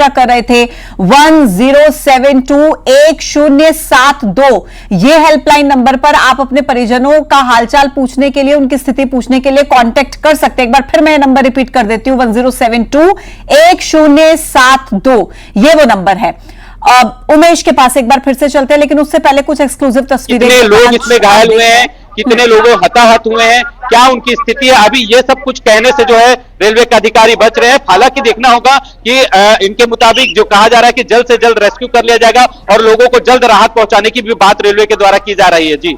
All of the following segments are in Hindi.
यात्रा कर रहे थे। 10721072 ये हेल्पलाइन नंबर पर आप अपने परिजनों का हालचाल पूछने के लिए, उनकी स्थिति पूछने के लिए कांटेक्ट कर सकते हैं। एक बार फिर मैं नंबर रिपीट कर देती हूं, 10721072 ये वो नंबर है। उमेश के पास एक बार फिर से चलते हैं, लेकिन उससे पहले कुछ एक्सक्लूसिव तस्वीरें। कितने लोग इसमें घायल हुए हैं, कितने लोग हताहत हुए हैं, क्या उनकी स्थिति है, अभी ये सब कुछ कहने से जो है रेलवे के अधिकारी बच रहे हैं। हालांकि देखना होगा कि इनके मुताबिक जो कहा जा रहा है कि जल्द से जल्द रेस्क्यू कर लिया जाएगा और लोगों को जल्द राहत पहुंचाने की भी बात रेलवे के द्वारा की जा रही है। जी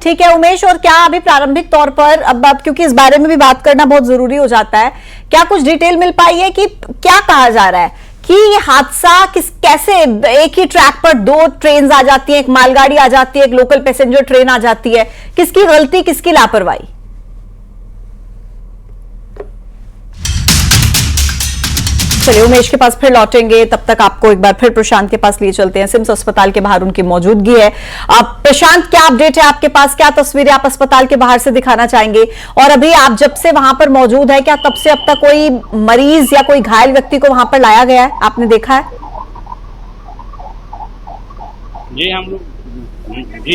ठीक है उमेश, और क्या अभी प्रारंभिक तौर पर, अब क्योंकि इस बारे में भी बात करना बहुत जरूरी हो जाता है, क्या कुछ डिटेल मिल पाई है कि क्या कहा जा रहा है कि ये हादसा कैसे, एक ही ट्रैक पर दो ट्रेन आ जाती है, एक मालगाड़ी आ जाती है, एक लोकल पैसेंजर ट्रेन आ जाती है, किसकी गलती, किसकी लापरवाही? चलिए उमेश के पास फिर लौटेंगे, तब तक आपको एक बार फिर प्रशांत के पास लिए चलते हैं। सिम्स अस्पताल के बाहर उनकी मौजूदगी है। प्रशांत, क्या अपडेट है आपके पास, क्या तस्वीरें आप अस्पताल के बाहर से दिखाना चाहेंगे? और अभी आप जब से वहां पर मौजूद है, क्या तब से अब तक कोई मरीज या कोई घायल व्यक्ति को वहां पर लाया गया है, आपने देखा है? जी हम लोग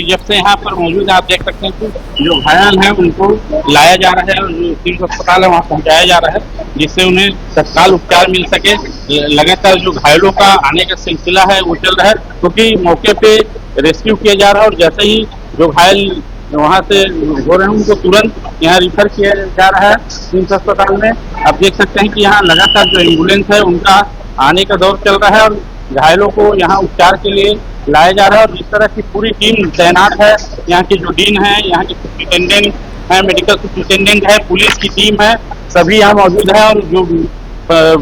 जब से यहाँ पर मौजूद है, आप देख सकते हैं कि जो घायल हैं उनको लाया जा रहा है और जो सिम्स अस्पताल है वहाँ पहुँचाया जा रहा है, जिससे उन्हें तत्काल उपचार मिल सके। लगातार जो घायलों का आने का सिलसिला है वो चल रहा है, क्योंकि मौके पे रेस्क्यू किया जा रहा है और जैसे ही जो घायल वहाँ से हो रहे हैं उनको तुरंत यहाँ रिफर किया जा रहा है सिम्स अस्पताल में। आप देख सकते हैं कि यहाँ लगातार जो एम्बुलेंस है उनका आने का दौर चल रहा है और घायलों को यहाँ उपचार के लिए लाया जा रहा है। और जिस तरह की पूरी टीम तैनात है, यहाँ की जो डीन है, यहाँ के सुप्रिंटेंडेंट है, मेडिकल सुप्रिंटेंडेंट है, पुलिस की टीम है, सभी यहाँ मौजूद है और जो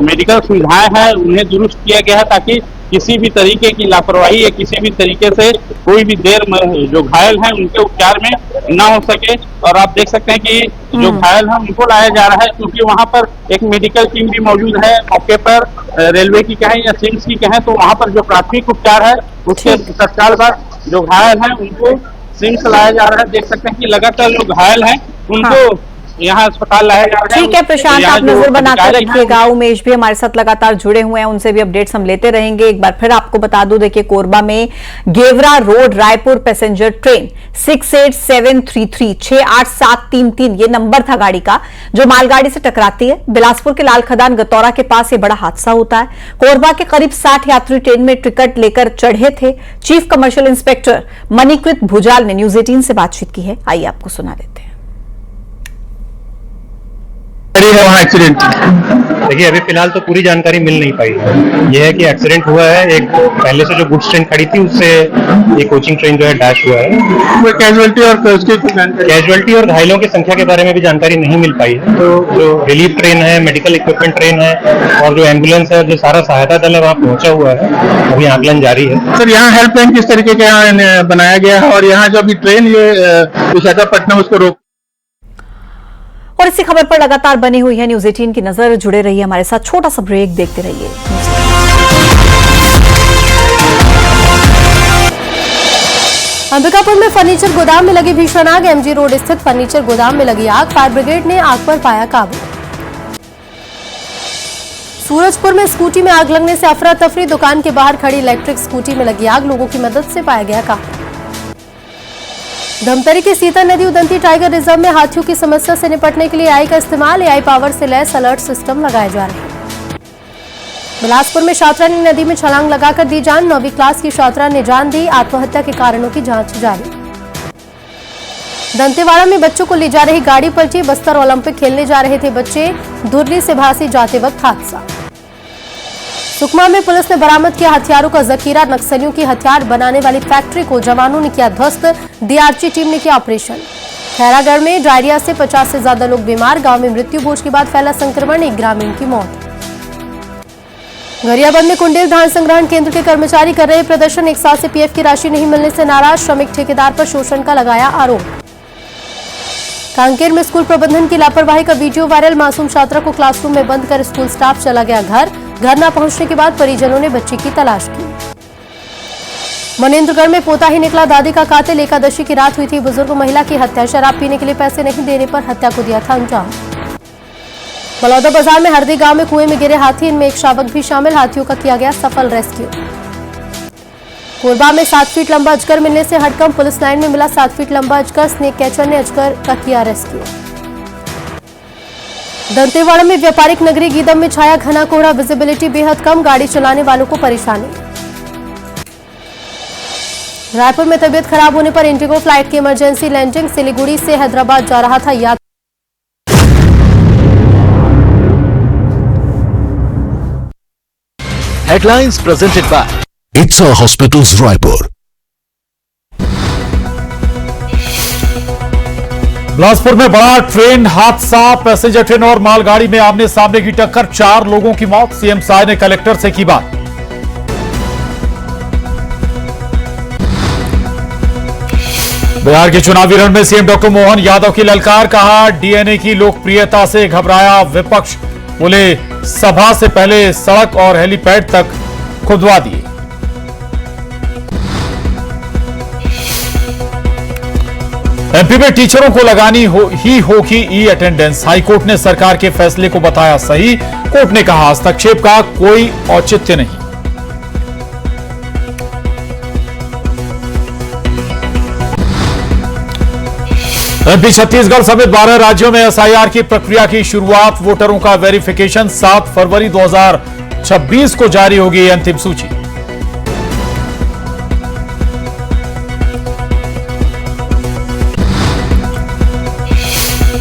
मेडिकल सुविधाएं हैं उन्हें दुरुस्त किया गया है, ताकि किसी भी तरीके की लापरवाही या किसी भी तरीके से कोई भी देर जो घायल हैं उनके उपचार में ना हो सके। और आप देख सकते हैं कि जो घायल हैं उनको लाया जा रहा है, क्योंकि वहाँ पर एक मेडिकल टीम भी मौजूद है मौके पर, रेलवे की कहें या सिम्स की कहें, तो वहाँ पर जो प्राथमिक उपचार है उसके तत्काल बाद जो घायल हैं उनको सिम्स लाया जा रहा है। देख सकते हैं कि लगातार जो घायल हैं उनको यहाँ अस्पताल लाया जा रहा है। ठीक है प्रशांत, आप नजर बनाकर रखिएगा। उमेश भी हमारे साथ लगातार जुड़े हुए हैं, उनसे भी अपडेट्स हम लेते रहेंगे। एक बार फिर आपको बता दूं, देखिए कोरबा में Gevra road Raipur passenger train 68733 68733 ये नंबर था गाड़ी का, जो मालगाड़ी से टकराती है। बिलासपुर के लाल खदान गतौरा के पास ये बड़ा हादसा होता है। कोरबा के करीब 60 यात्री ट्रेन में टिकट लेकर चढ़े थे। चीफ कमर्शियल इंस्पेक्टर मणिकृत भुजाल ने न्यूज 18 से बातचीत की है, आइए आपको सुना देते हैं। है वहाँ एक्सीडेंट। देखिए अभी फिलहाल तो पूरी जानकारी मिल नहीं पाई है। यह है कि एक्सीडेंट हुआ है, एक पहले से जो गुड्स ट्रेन खड़ी थी उससे ये कोचिंग ट्रेन जो है डैश हुआ है। कैजुअलिटी और घायलों की संख्या के बारे में भी जानकारी नहीं मिल पाई है। तो जो रिलीफ ट्रेन है, मेडिकल इक्विपमेंट ट्रेन है और जो एम्बुलेंस है, जो सारा सहायता दल है वहाँ पहुंचा हुआ है, अभी आकलन जारी है। सर यहाँ हेल्पलाइन किस तरीके का बनाया गया है और यहाँ जो अभी ट्रेन ये विशाखापट्टनम उसको रोक। और इसी खबर पर लगातार बनी हुई है न्यूज 18 की नजर, जुड़े रहिए हमारे साथ। छोटा सा ब्रेक, देखते रहिए। अंबिकापुर में फर्नीचर गोदाम में लगी भीषण आग। एमजी रोड स्थित फर्नीचर गोदाम में लगी आग, फायर ब्रिगेड ने आग पर पाया काबू। सूरजपुर में स्कूटी में आग लगने से अफरा तफरी, दुकान के बाहर खड़ी इलेक्ट्रिक स्कूटी में लगी आग, लोगों की मदद से पाया गया काबू। धमतरी की सीता नदी उदंती टाइगर रिजर्व में हाथियों की समस्या से निपटने के लिए एआई का इस्तेमाल, एआई पावर से लैस अलर्ट सिस्टम लगाए जा रहे हैं। बिलासपुर में छात्रा ने नदी में छलांग लगाकर दी जान, 9वीं क्लास की छात्रा ने जान दी, आत्महत्या के कारणों की जांच जारी। दंतेवाड़ा में बच्चों को ले जा रही गाड़ी पलटी, बस्तर ओलंपिक खेलने जा रहे थे बच्चे, धुर्ली से भासी जाते वक्त हादसा। सुकमा में पुलिस ने बरामद किया हथियारों का जखीरा, नक्सलियों की हथियार बनाने वाली फैक्ट्री को जवानों ने किया ध्वस्त, डीआरजी टीम ने किया ऑपरेशन। खैरागढ़ में डायरिया से 50 से ज्यादा लोग बीमार, गांव में मृत्यु भोज के बाद फैला संक्रमण, एक ग्रामीण की मौत। गरियाबंद में कुंडेल धान संग्रहण केंद्र के कर्मचारी कर रहे प्रदर्शन, एक साल से पीएफ की राशि नहीं मिलने से नाराज, श्रमिक ठेकेदार पर शोषण का लगाया आरोप। कांकेर में स्कूल प्रबंधन की लापरवाही का वीडियो वायरल, मासूम छात्रा को क्लासरूम में बंद कर स्कूल स्टाफ चला गया घर न पहुंचने के बाद परिजनों ने बच्चे की तलाश की। मनेंद्रगढ़ में पोता ही निकला दादी का कातिल, एकादशी की रात हुई थी बुजुर्ग महिला की हत्या, शराब पीने के लिए पैसे नहीं देने पर हत्या को दिया था अंजाम। बलौदा बाजार में हरदी गांव में कुएं में गिरे हाथी, इनमें एक शावक भी शामिल। हाथियों का किया गया सफल रेस्क्यू। कोरबा में 7 फीट लंबा अजगर मिलने से हड़कंप, पुलिस लाइन में मिला 7 फीट लंबा अजगर। स्नेक कैचर ने अजगर का किया रेस्क्यू। दंतेवाड़ा में व्यापारिक नगरी गीदम में छाया घना कोहरा, विजिबिलिटी बेहद कम, गाड़ी चलाने वालों को परेशानी। रायपुर में तबीयत खराब होने पर इंडिगो फ्लाइट की इमरजेंसी लैंडिंग, सिलीगुड़ी से हैदराबाद जा रहा था यात्री। Headlines presented by ITSA Hospitals Raipur. Bilaspur में बड़ा ट्रेन हादसा, पैसेंजर ट्रेन और मालगाड़ी में आमने सामने की टक्कर, 4 लोगों की मौत। सीएम साय ने कलेक्टर से की बात। बिहार के चुनावी रण में सीएम डॉक्टर मोहन यादव की ललकार, कहा डीएनए की लोकप्रियता से घबराया विपक्ष, बोले सभा से पहले सड़क और हेलीपैड तक खुदवा दिए। एमपी में टीचरों को लगानी होगी ई अटेंडेंस, हाईकोर्ट ने सरकार के फैसले को बताया सही। कोर्ट ने कहा हस्तक्षेप का कोई औचित्य नहीं। एमपी छत्तीसगढ़ समेत 12 राज्यों में एसआईआर की प्रक्रिया की शुरुआत, वोटरों का वेरिफिकेशन 7 फरवरी 2026 को जारी होगी अंतिम सूची।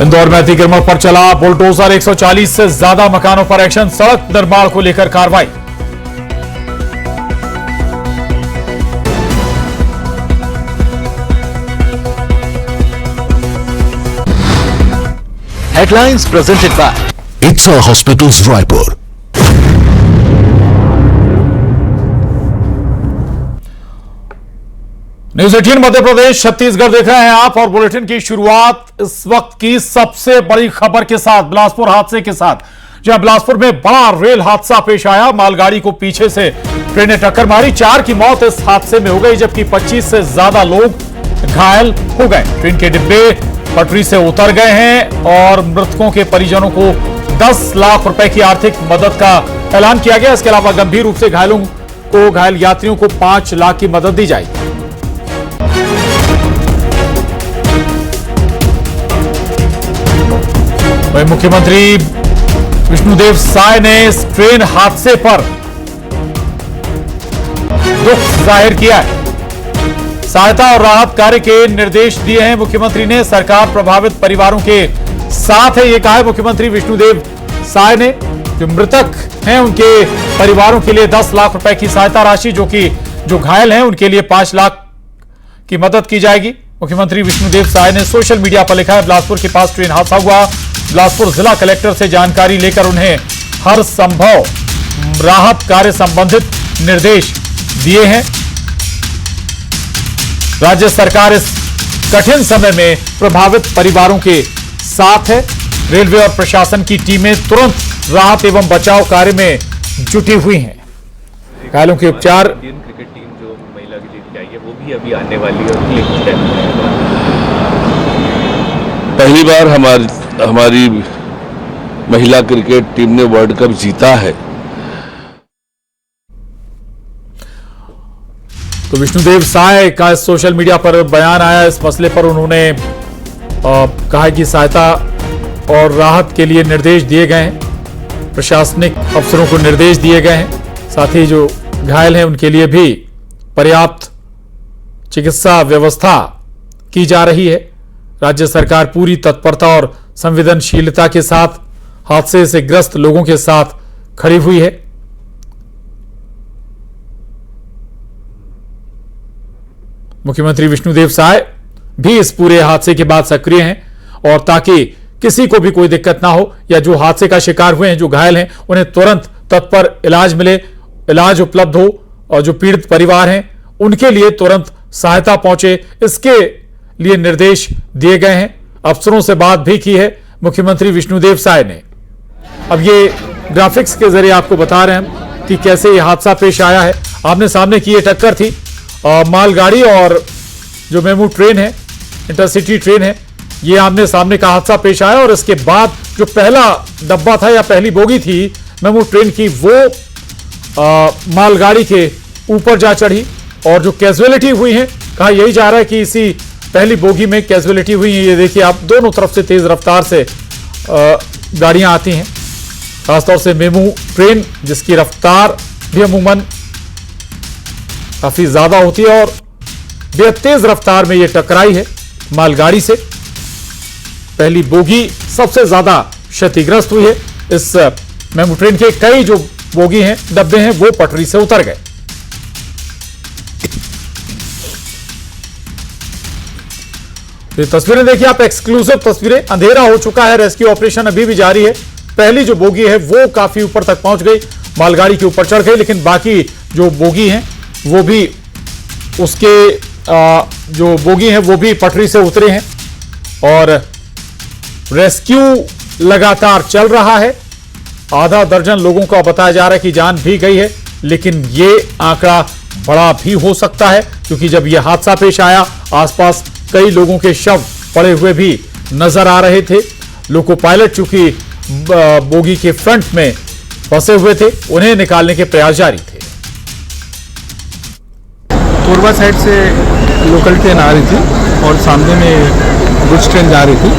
इंदौर में अतिक्रमण पर चला बुलडोजर, 140 से ज्यादा मकानों पर एक्शन, सड़क निर्माण को लेकर कार्रवाई। Headlines presented by ITSA Hospitals Raipur. News 18 Madhya Pradesh Chhattisgarh देख रहे हैं आप, और बुलेटिन की शुरुआत इस वक्त की सबसे बड़ी खबर के साथ, बिलासपुर हादसे के साथ, जहां बिलासपुर में बड़ा रेल हादसा पेश आया। मालगाड़ी को पीछे से ट्रेन ने टक्कर मारी, 4 की मौत इस हादसे में हो गई, जबकि 25 से ज्यादा लोग घायल हो गए। ट्रेन के डिब्बे पटरी से उतर गए हैं और मृतकों के परिजनों को 10 लाख रुपए की आर्थिक मदद का ऐलान किया गया। इसके अलावा गंभीर रूप से घायल यात्रियों को 5 लाख की मदद दी जाएगी। वहीं मुख्यमंत्री विष्णुदेव साय ने इस ट्रेन हादसे पर दुख जाहिर किया है। सहायता और राहत कार्य के निर्देश दिए हैं मुख्यमंत्री ने। सरकार प्रभावित परिवारों के साथ है, ये कहा है मुख्यमंत्री विष्णुदेव साय ने। जो मृतक हैं उनके परिवारों के लिए 10 लाख रुपए की सहायता राशि, जो घायल हैं उनके लिए 5 लाख की मदद की जाएगी। मुख्यमंत्री विष्णुदेव साय ने सोशल मीडिया पर लिखा है, बिलासपुर के पास ट्रेन हादसा हुआ, बिलासपुर जिला कलेक्टर से जानकारी लेकर उन्हें हर संभव राहत कार्य संबंधित निर्देश दिए हैं। राज्य सरकार इस कठिन समय में प्रभावित परिवारों के साथ है। रेलवे और प्रशासन की टीमें तुरंत राहत एवं बचाव कार्य में जुटी हुई हैं। घायलों के उपचार। इंडियन क्रिकेट टीम जो महिला की जीत आई है वो भी अभी आने वाली है। पहली बार हमारी महिला क्रिकेट टीम ने वर्ल्ड कप जीता है। तो विष्णुदेव साय का सोशल मीडिया पर बयान आया। इस मसले पर उन्होंने कहा कि सहायता और राहत के लिए निर्देश दिए गए हैं, प्रशासनिक अफसरों को निर्देश दिए गए हैं। साथ ही जो घायल हैं उनके लिए भी पर्याप्त चिकित्सा व्यवस्था की जा रही है। राज्य सरकार पूरी तत्परता और संवेदनशीलता के साथ हादसे से ग्रस्त लोगों के साथ खड़ी हुई है। मुख्यमंत्री विष्णुदेव साय भी इस पूरे हादसे के बाद सक्रिय हैं, और ताकि किसी को भी कोई दिक्कत ना हो, या जो हादसे का शिकार हुए हैं, जो घायल हैं, उन्हें तुरंत तत्पर इलाज मिले, इलाज उपलब्ध हो, और जो पीड़ित परिवार हैं उनके लिए तुरंत सहायता पहुंचे, इसके लिए निर्देश दिए गए हैं। अफसरों से बात भी की है मुख्यमंत्री विष्णुदेव साय ने। अब ये ग्राफिक्स के जरिए आपको बता रहे हैं कि कैसे ये हादसा पेश आया है। आमने सामने की ये टक्कर थी, मालगाड़ी और जो मेमू ट्रेन है, इंटरसिटी ट्रेन है, ये आमने सामने का हादसा पेश आया और इसके बाद जो पहला डब्बा था या पहली बोगी थी मेमू ट्रेन की, वो मालगाड़ी के ऊपर जा चढ़ी और जो कैजुअलिटी हुई है, कहा यही जा रहा है कि इसी पहली बोगी में कैजुअलिटी हुई है। ये देखिए आप, दोनों तरफ से तेज रफ्तार से गाड़ियां आती हैं, खासतौर से मेमू ट्रेन जिसकी रफ्तार भी अमूमन काफी ज्यादा होती है और बेहद तेज रफ्तार में ये टकराई है मालगाड़ी से। पहली बोगी सबसे ज्यादा क्षतिग्रस्त हुई है। इस मेमू ट्रेन के कई जो बोगी हैं, डब्बे हैं, वो पटरी से उतर गए। ये तस्वीरें देखिए आप, एक्सक्लूसिव तस्वीरें। अंधेरा हो चुका है, रेस्क्यू ऑपरेशन अभी भी जारी है। पहली जो बोगी है वो काफी ऊपर तक पहुंच गई, मालगाड़ी के ऊपर चढ़ गई, लेकिन बाकी जो बोगी हैं वो भी उसके जो बोगी हैं वो भी पटरी से उतरे हैं और रेस्क्यू लगातार चल रहा है। आधा दर्जन लोगों का बताया जा रहा है कि जान भी गई है, लेकिन ये आंकड़ा बड़ा भी हो सकता है क्योंकि जब यह हादसा पेश आया आसपास कई लोगों के शव पड़े हुए भी नजर आ रहे थे। लोको पायलट चूंकि बोगी के फ्रंट में फंसे हुए थे, उन्हें निकालने के प्रयास जारी थे। कोरबा साइड से लोकल ट्रेन आ रही थी और सामने में गुड्स ट्रेन जा रही थी।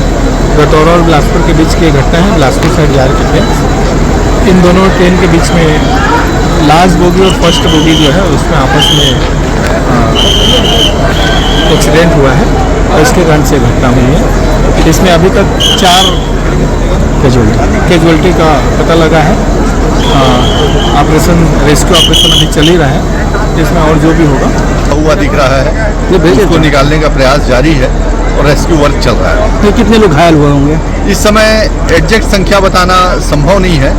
गटौरा और बिलासपुर के बीच की ये घटना है। बिलासपुर साइड जा रही थी ट्रेन। इन दोनों ट्रेन के बीच में लास्ट बोगी और फर्स्ट बोगी जो है उसमें आपस में एक्सीडेंट हुआ है और इसके कारण से घटना हुई है। इसमें अभी तक 4 कैजुअलिटी का पता लगा है। ऑपरेशन, रेस्क्यू ऑपरेशन अभी चल ही रहा है, जिसमें और जो भी होगा हुआ दिख रहा है, उसको निकालने का प्रयास जारी है और रेस्क्यू वर्क चल रहा है। तो कितने लोग घायल हुए होंगे? इस समय एग्जैक्ट संख्या बताना संभव नहीं है,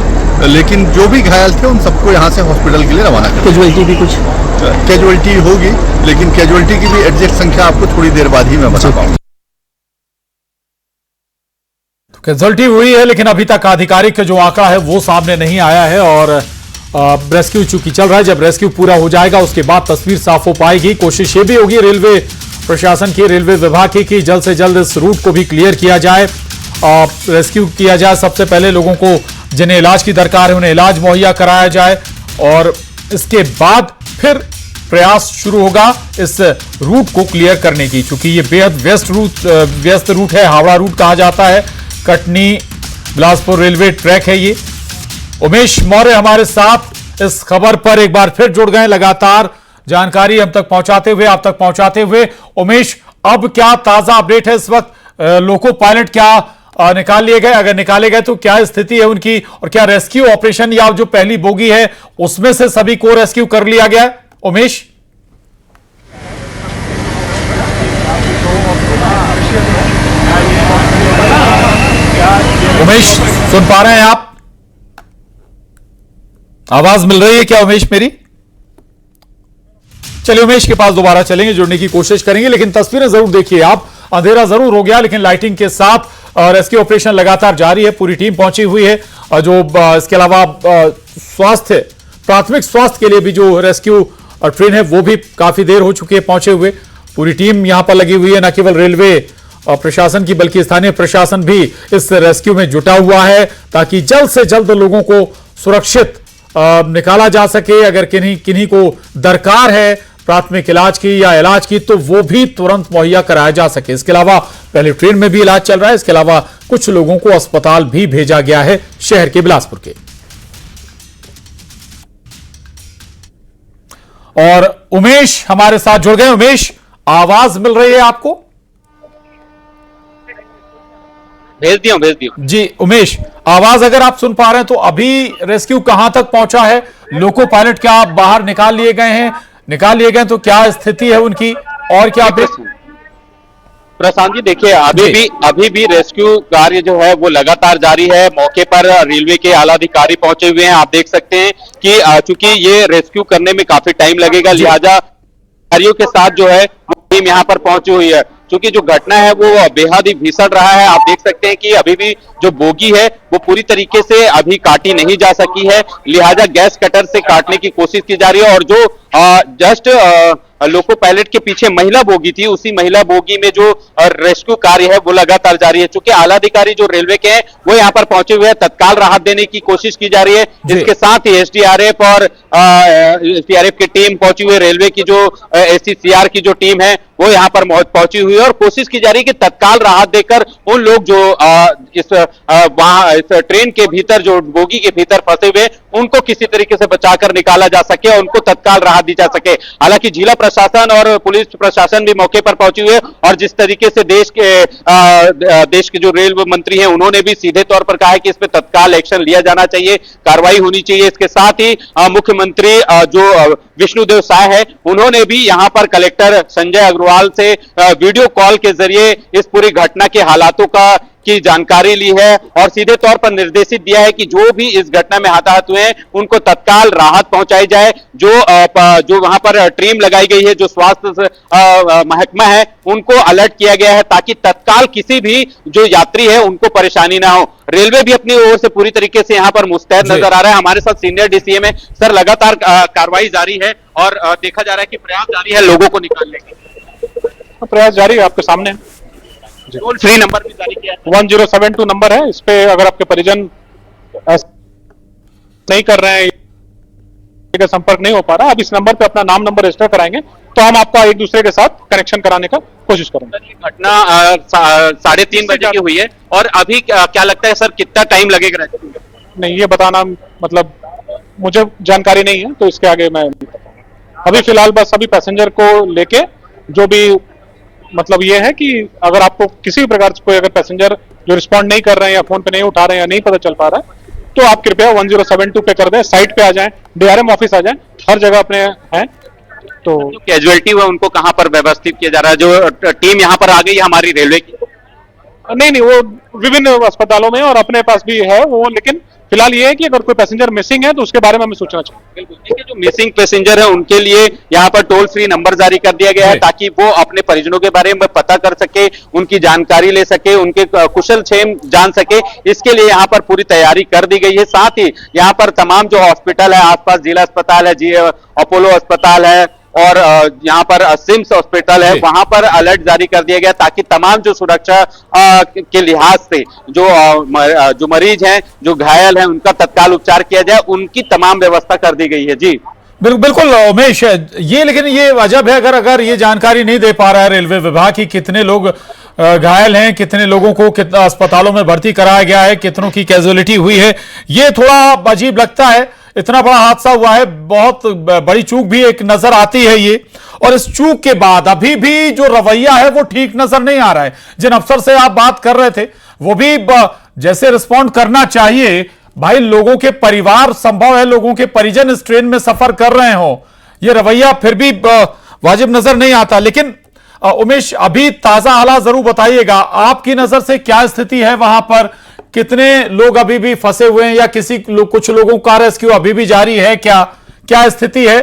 लेकिन जो भी घायल थे उन सबको यहाँ से हॉस्पिटल के लिए रवाना कर। कैजुअलिटी भी कुछ कैजुअलिटी होगी, लेकिन कैजुअलिटी की भी एग्जैक्ट संख्या आपको थोड़ी देर बाद ही मैं बता पाऊंगा। कैजुअलिटी हुई है, लेकिन अभी तक आधिकारिक जो आंकड़ा है वो सामने नहीं आया है और रेस्क्यू चूंकि चल रहा है। जब रेस्क्यू पूरा हो जाएगा उसके बाद तस्वीर साफ हो पाएगी। कोशिश ये भी होगी रेलवे प्रशासन की, रेलवे विभाग की, कि जल्द से जल्द इस रूट को भी क्लियर किया जाए, रेस्क्यू किया जाए। सबसे पहले लोगों को जिन्हें इलाज की दरकार है उन्हें इलाज मुहैया कराया जाए और इसके बाद फिर प्रयास शुरू होगा इस रूट को क्लियर करने की। चूंकि ये बेहद व्यस्त रूट है, हावड़ा रूट कहा जाता है। कटनी बिलासपुर रेलवे ट्रैक है ये। उमेश मौर्य हमारे साथ इस खबर पर एक बार फिर जुड़ गए, लगातार जानकारी हम तक पहुंचाते हुए, आप तक पहुंचाते हुए। उमेश, अब क्या ताजा अपडेट है इस वक्त? लोको पायलट क्या निकाल लिए गए? अगर निकाले गए तो क्या स्थिति है उनकी, और क्या रेस्क्यू ऑपरेशन या जो पहली बोगी है उसमें से सभी को रेस्क्यू कर लिया गया है? उमेश, उमेश सुन पा रहे हैं आप? आवाज मिल रही है क्या उमेश मेरी? चलिए उमेश के पास दोबारा चलेंगे, जुड़ने की कोशिश करेंगे, लेकिन तस्वीरें जरूर देखिए आप। अंधेरा जरूर हो गया, लेकिन लाइटिंग के साथ रेस्क्यू ऑपरेशन लगातार जारी है। पूरी टीम पहुंची हुई है। जो इसके अलावा स्वास्थ्य, प्राथमिक स्वास्थ्य के लिए भी जो रेस्क्यू ट्रेन है वो भी काफी देर हो चुकी है पहुंचे हुए। पूरी टीम यहां पर लगी हुई है, न केवल रेलवे प्रशासन की बल्कि स्थानीय प्रशासन भी इस रेस्क्यू में जुटा हुआ है ताकि जल्द से जल्द लोगों को सुरक्षित निकाला जा सके। अगर किन्हीं को दरकार है प्राथमिक इलाज की या इलाज की तो वो भी तुरंत मुहैया कराया जा सके। इसके अलावा पहले ट्रेन में भी इलाज चल रहा है। इसके अलावा कुछ लोगों को अस्पताल भी भेजा गया है शहर के बिलासपुर के। और उमेश हमारे साथ जुड़ गए। उमेश, आवाज मिल रही है आपको? भेज दिया जी उमेश, आवाज अगर आप सुन पा रहे हैं तो अभी रेस्क्यू कहां तक पहुंचा है? लोको पायलट क्या बाहर निकाल लिए गए हैं? निकाल लिए गए तो क्या स्थिति है उनकी और क्या? प्रशांत जी देखिए, अभी भी रेस्क्यू कार्य जो है वो लगातार जारी है। मौके पर रेलवे के आला अधिकारी पहुंचे हुए हैं। आप देख सकते हैं कि चूंकि ये रेस्क्यू करने में काफी टाइम लगेगा, लिहाजा अधिकारियों के साथ जो है वो टीम यहाँ पर पहुंची हुई है। क्योंकि जो घटना है वो बेहद ही भीषण रहा है। आप देख सकते हैं कि अभी भी जो बोगी है वो पूरी तरीके से अभी काटी नहीं जा सकी है, लिहाजा गैस कटर से काटने की कोशिश की जा रही है। और जो जस्ट लोको पायलट के पीछे महिला बोगी थी, उसी महिला बोगी में जो रेस्क्यू कार्य है वो लगातार जारी है। चूंकि आला अधिकारी जो रेलवे के हैं वो यहाँ पर पहुंचे हुए हैं, तत्काल राहत देने की कोशिश की जा रही है। इसके साथ ही एसडीआरएफ और एसडीआरएफ की टीम पहुंची हुई है, रेलवे की जो एससीसीआर की जो टीम है वो यहाँ पर पहुंची हुई है और कोशिश की जा रही है कि तत्काल राहत देकर उन लोग जो इस ट्रेन के भीतर, जो बोगी के भीतर फंसे हुए, उनको किसी तरीके से बचाकर निकाला जा सके और उनको तत्काल राहत दी जा सके। हालांकि जिला प्रशासन और पुलिस प्रशासन भी मौके पर पहुंची हुई है और जिस तरीके से देश के जो रेलवे मंत्री हैं उन्होंने भी सीधे तौर पर कहा है कि इस पर तत्काल एक्शन लिया जाना चाहिए, कार्रवाई होनी चाहिए। इसके साथ ही मुख्यमंत्री जो विष्णुदेव साय है उन्होंने भी यहां पर कलेक्टर संजय अग्रवाल से वीडियो कॉल के जरिए इस पूरी घटना के हालातों की जानकारी ली है और सीधे तौर पर निर्देशित दिया है कि जो भी इस घटना में हताहत हुए हैं उनको तत्काल राहत पहुंचाई जाए। जो वहां पर टीम लगाई गई है, जो स्वास्थ्य महकमा है, उनको अलर्ट किया गया है ताकि तत्काल किसी भी जो यात्री है उनको परेशानी ना हो। रेलवे भी अपनी ओर से पूरी तरीके से यहाँ पर मुस्तैद नजर आ रहा है। हमारे साथ सीनियर डीसीएम है। सर, लगातार कार्रवाई जारी है और देखा जा रहा है कि प्रयास जारी है लोगों को निकालने का। प्रयास जारी है, आपके सामने टोल फ्री नंबर भी जारी किया है, 1072 नंबर है। इस पे अगर आपके परिजन नहीं कर रहे हैं, संपर्क नहीं हो पा रहा, अब इस नंबर पे अपना नाम नंबर रजिस्टर कराएंगे तो हम आपका एक दूसरे के साथ कनेक्शन कराने का कोशिश करेंगे। घटना 3:30 बजे की हुई है और अभी क्या लगता है सर कितना टाइम लगेगा? नहीं, ये बताना मतलब मुझे जानकारी नहीं है, तो इसके आगे मैं अभी फिलहाल बस अभी पैसेंजर को लेके जो भी मतलब ये है कि अगर आपको किसी भी प्रकार से कोई अगर पैसेंजर जो रिस्पॉन्ड नहीं कर रहे हैं या फोन पे नहीं उठा रहे हैं या नहीं पता चल पा रहा है तो आप कृपया 1072 पे कर दें, साइट पे आ जाएं, डीआरएम ऑफिस आ जाएं, हर जगह अपने हैं। तो कैजुअलिटी हुआ उनको कहां पर व्यवस्थित किया जा रहा है? जो टीम यहां पर आ गई है हमारी रेलवे की? नहीं, वो विभिन्न अस्पतालों में और अपने पास भी है वो, लेकिन फिलहाल ये है कि अगर कोई पैसेंजर मिसिंग है तो उसके बारे में हमें सोचना चाहिए। बिल्कुल, देखिए जो मिसिंग पैसेंजर है उनके लिए यहाँ पर टोल फ्री नंबर जारी कर दिया गया है ताकि वो अपने परिजनों के बारे में पता कर सके, उनकी जानकारी ले सके, उनके कुशल क्षेम जान सके। इसके लिए यहाँ पर पूरी तैयारी कर दी गई है। साथ ही यहाँ पर तमाम जो हॉस्पिटल है, आसपास जिला अस्पताल है, अपोलो अस्पताल है और यहाँ पर सिम्स हॉस्पिटल है, वहां पर अलर्ट जारी कर दिया गया ताकि तमाम जो सुरक्षा के लिहाज से जो मरीज हैं, जो घायल हैं, उनका तत्काल उपचार किया जाए, उनकी तमाम व्यवस्था कर दी गई है। जी बिल्कुल उमेश, लेकिन ये अजब है अगर ये जानकारी नहीं दे पा रहा है रेलवे विभाग की कितने लोग घायल हैं, कितने लोगों को कितना अस्पतालों में भर्ती कराया गया है, कितनों की कैजुअलिटी हुई है। ये थोड़ा अजीब लगता है। इतना बड़ा हादसा हुआ है, बहुत बड़ी चूक भी एक नजर आती है ये, और इस चूक के बाद अभी भी जो रवैया है वो ठीक नजर नहीं आ रहा है। जिन अफसर से आप बात कर रहे थे वो भी जैसे रिस्पॉन्ड करना चाहिए, भाई लोगों के परिवार संभव है, लोगों के परिजन इस ट्रेन में सफर कर रहे हो, ये रवैया फिर भी वाजिब नजर नहीं आता। लेकिन उमेश, अभी ताजा हालात जरूर बताइएगा, आपकी नजर से क्या स्थिति है वहां पर? कितने लोग अभी भी फंसे हुए हैं या कुछ लोगों का रेस्क्यू अभी भी जारी है? क्या स्थिति है?